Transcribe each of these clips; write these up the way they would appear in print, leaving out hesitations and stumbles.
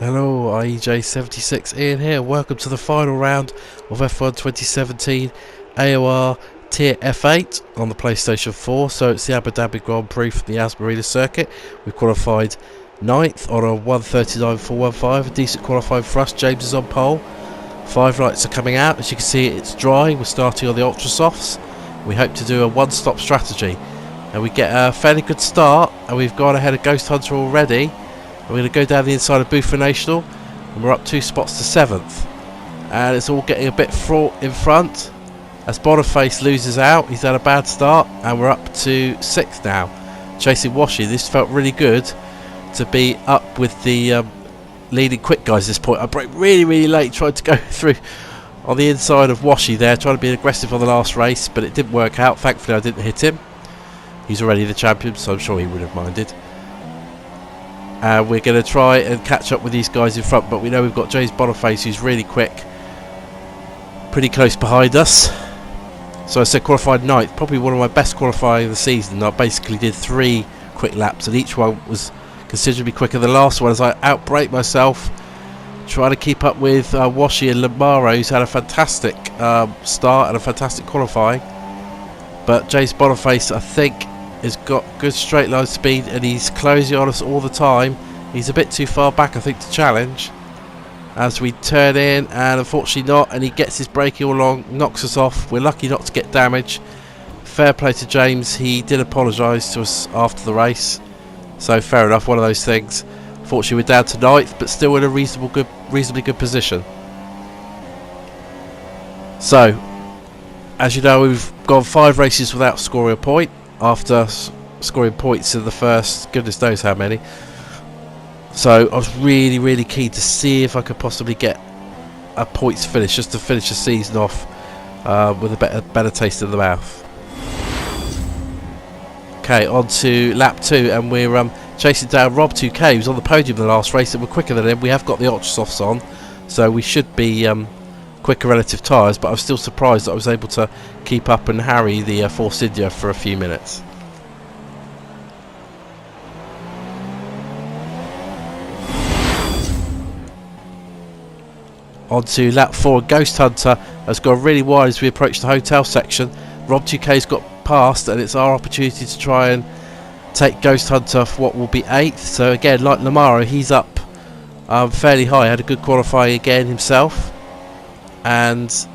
Hello, IEJ76 Ian here. Welcome to the final round of F1 2017 AOR Tier F8 on the PlayStation 4. So it's the Abu Dhabi Grand Prix from the As Marina circuit. We've qualified 9th on a 1:39.415. A decent qualifying for us. James is on pole. 5 lights are coming out. As you can see, it's dry. We're starting on the ultra softs. We hope to do a one-stop strategy, and we get a fairly good start. And we've gone ahead of Ghost Hunter already. We're going to go down the inside of Boofer National, and we're up 2 spots to 7th, and it's all getting a bit fraught in front as Boniface loses out. He's had a bad start, and we're up to 6th now, chasing Washi. This felt really good to be up with the leading quick guys at this point. I broke really late, tried to go through on the inside of Washi there, trying to be aggressive on the last race, but it didn't work out. Thankfully I didn't hit him. He's already the champion, so I'm sure he wouldn't have minded. We're going to try and catch up with these guys in front, but we know we've got James Boniface, who's really quick, pretty close behind us. So I said qualified 9th, probably one of my best qualifying of the season. I basically did 3 quick laps, and each one was considerably quicker than the last one, as I outbraked myself trying to keep up with Washi and Lamaro, who's had a fantastic start and a fantastic qualifying. But James Boniface, I think, has got good straight line speed, and he's closing on us all the time. He's a bit too far back, I think, to challenge as we turn in, and unfortunately not, and he gets his braking all along, knocks us off. We're lucky not to get damage. Fair play to James. He did apologise to us after the race, so fair enough, one of those things. Fortunately we're down to 9th, but still in a reasonably good position. So as you know, we've gone 5 races without scoring a point, after scoring points in the first goodness knows how many. So I was really keen to see if I could possibly get a points finish, just to finish the season off with a better taste in the mouth. Okay, on to lap 2, and we're chasing down Rob 2K, who's on the podium the last race, and we're quicker than him. We have got the ultra softs on, so we should be quicker relative tyres, but I was still surprised that I was able to keep up and harry the Force India for a few minutes. On to lap 4, Ghost Hunter has gone really wide as we approach the hotel section. Rob 2K's got past, and it's our opportunity to try and take Ghost Hunter for what will be 8th. So again, like Lamaro, he's up fairly high, had a good qualifying again himself, and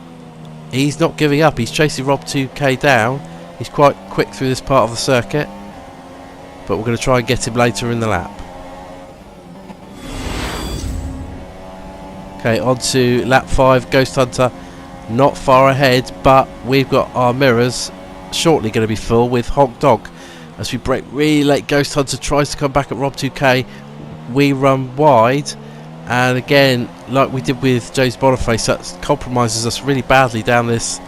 he's not giving up. He's chasing Rob 2K down. He's quite quick through this part of the circuit, but we're going to try and get him later in the lap. Okay, on to lap 5, Ghost Hunter not far ahead, but we've got our mirrors shortly going to be full with Honk Dog. As we break really late, Ghost Hunter tries to come back at Rob 2K. We run wide, and again, like we did with James Boniface, that compromises us really badly down this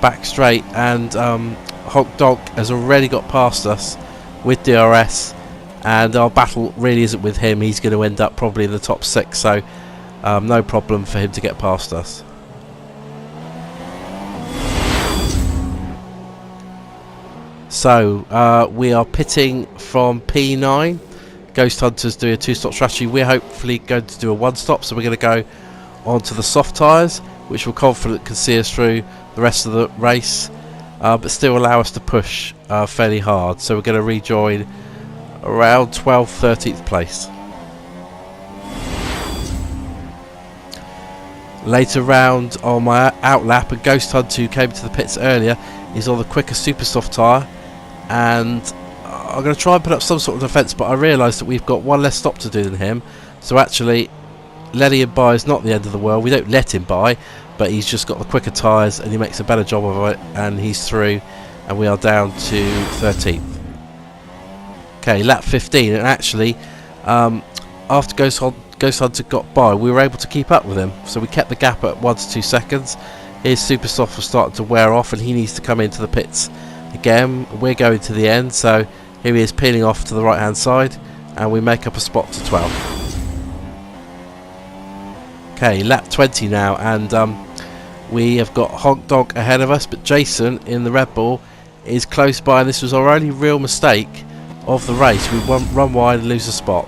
back straight, and Honk Dog has already got past us with DRS, and our battle really isn't with him. He's going to end up probably in the top 6, so no problem for him to get past us. So we are pitting from P9. Ghost Hunter's doing a 2-stop strategy. We're hopefully going to do a 1-stop, so we're going to go onto the soft tyres, which we're confident can see us through the rest of the race, but still allow us to push fairly hard. So we're going to rejoin around 12th, 13th place. Later round on my out lap, and Ghost Hunter, who came to the pits earlier, is on the quicker super soft tyre, and I'm going to try and put up some sort of defence, but I realise that we've got one less stop to do than him, so actually letting him by is not the end of the world. We don't let him by, but he's just got the quicker tyres and he makes a better job of it, and he's through, and we are down to 13th. Okay, lap 15, and actually after Ghost Hunter got by, we were able to keep up with him, so we kept the gap at 1 to 2 seconds. His super soft was starting to wear off, and he needs to come into the pits again. We're going to the end, so here he is peeling off to the right hand side, and we make up a spot to 12. Okay, lap 20 now, and we have got Honk Dog ahead of us, but Jason in the Red Bull is close by, and this was our only real mistake of the race. We run wide and lose a spot.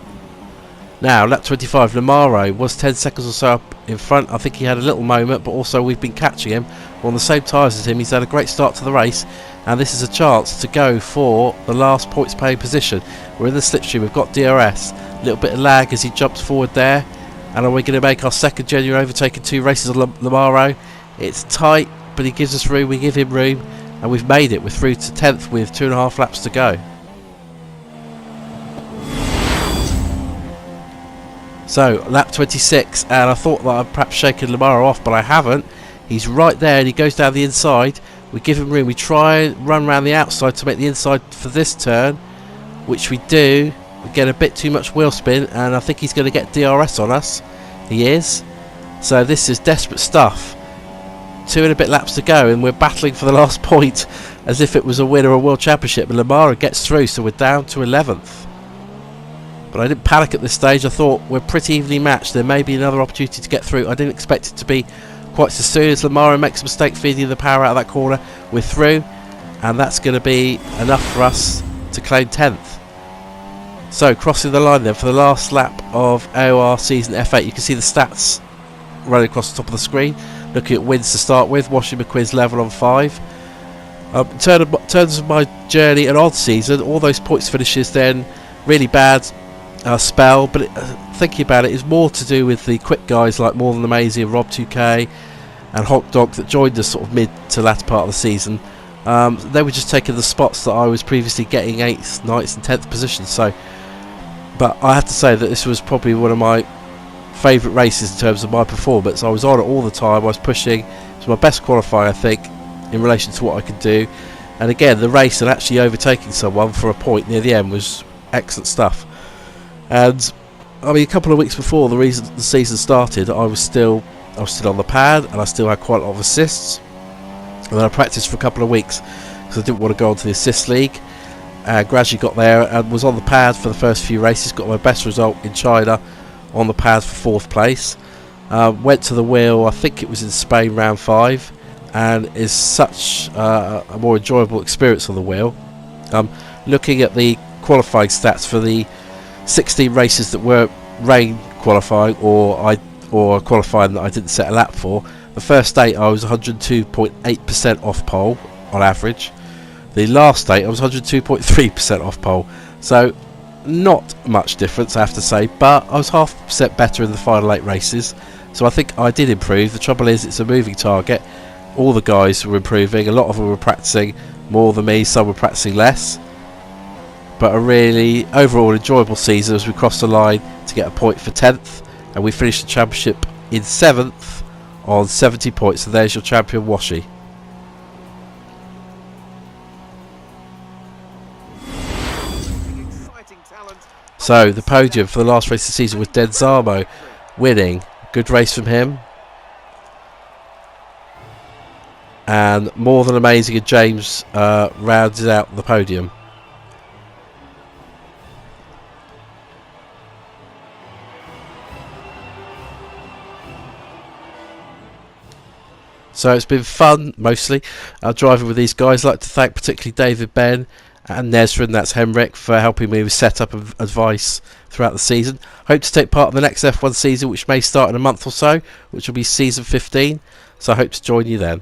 Now, lap 25, Lamaro was 10 seconds or so up in front. I think he had a little moment, but also we've been catching him. We're on the same tyres as him. He's had a great start to the race, and this is a chance to go for the last points paying position. We're in the slipstream. We've got DRS. A little bit of lag as he jumps forward there. And are we going to make our second genuine overtake in 2 races on Lamaro? It's tight, but he gives us room. We give him room, and we've made it. We're through to 10th with 2.5 laps to go. So, lap 26, and I thought that I'd perhaps shaken Lamaro off, but I haven't. He's right there, and he goes down the inside. We give him room. We try and run around the outside to make the inside for this turn, which we do. We get a bit too much wheel spin, and I think he's going to get DRS on us. He is. So this is desperate stuff. 2 and a bit laps to go, and we're battling for the last point as if it was a win or a world championship. And Lamaro gets through, so we're down to 11th. But I didn't panic at this stage. I thought we're pretty evenly matched. There may be another opportunity to get through. I didn't expect it to be quite so soon. As Lamaro makes a mistake feeding the power out of that corner, we're through, and that's going to be enough for us to claim 10th. So crossing the line then for the last lap of AOR Season F8. You can see the stats running across the top of the screen. Looking at wins to start with. Washing McQueen's level on 5. In terms of my journey and odd season, all those points finishes then really bad spell, but thinking about it, is more to do with the quick guys like More Than Amazing, Rob 2K and Hawk Dog that joined us sort of mid to latter part of the season. They were just taking the spots that I was previously getting 8th, 9th and 10th positions. So, but I have to say that this was probably one of my favourite races in terms of my performance. I was on it all the time. I was pushing. It was my best qualifying, I think, in relation to what I could do. And again, the race and actually overtaking someone for a point near the end was excellent stuff. And I mean, a couple of weeks before the season started, I was still on the pad, and I still had quite a lot of assists. And then I practiced for a couple of weeks because I didn't want to go on to the assist league. Gradually got there and was on the pad for the first few races. Got my best result in China on the pad for 4th place. Went to the wheel, I think it was in Spain, round 5, and is such a more enjoyable experience on the wheel. Looking at the qualifying stats for the 16 races that were rain qualifying or qualifying that I didn't set a lap for. The first 8 I was 102.8% off pole on average. The last 8 I was 102.3% off pole. So not much difference, I have to say, but I was 0.5% better in the final 8 races. So I think I did improve. The trouble is, it's a moving target. All the guys were improving. A lot of them were practicing more than me. Some were practicing less. But a really overall enjoyable season as we crossed the line to get a point for 10th, and we finished the championship in 7th on 70 points. So there's your champion, Washi. So the podium for the last race of the season with Denzamo winning. Good race from him. And More Than Amazing and James rounded out the podium. So it's been fun, mostly, driving with these guys. I'd like to thank particularly David, Ben and Nezrin, that's Henrik, for helping me with setup and advice throughout the season. Hope to take part in the next F1 season, which may start in a month or so, which will be season 15. So I hope to join you then.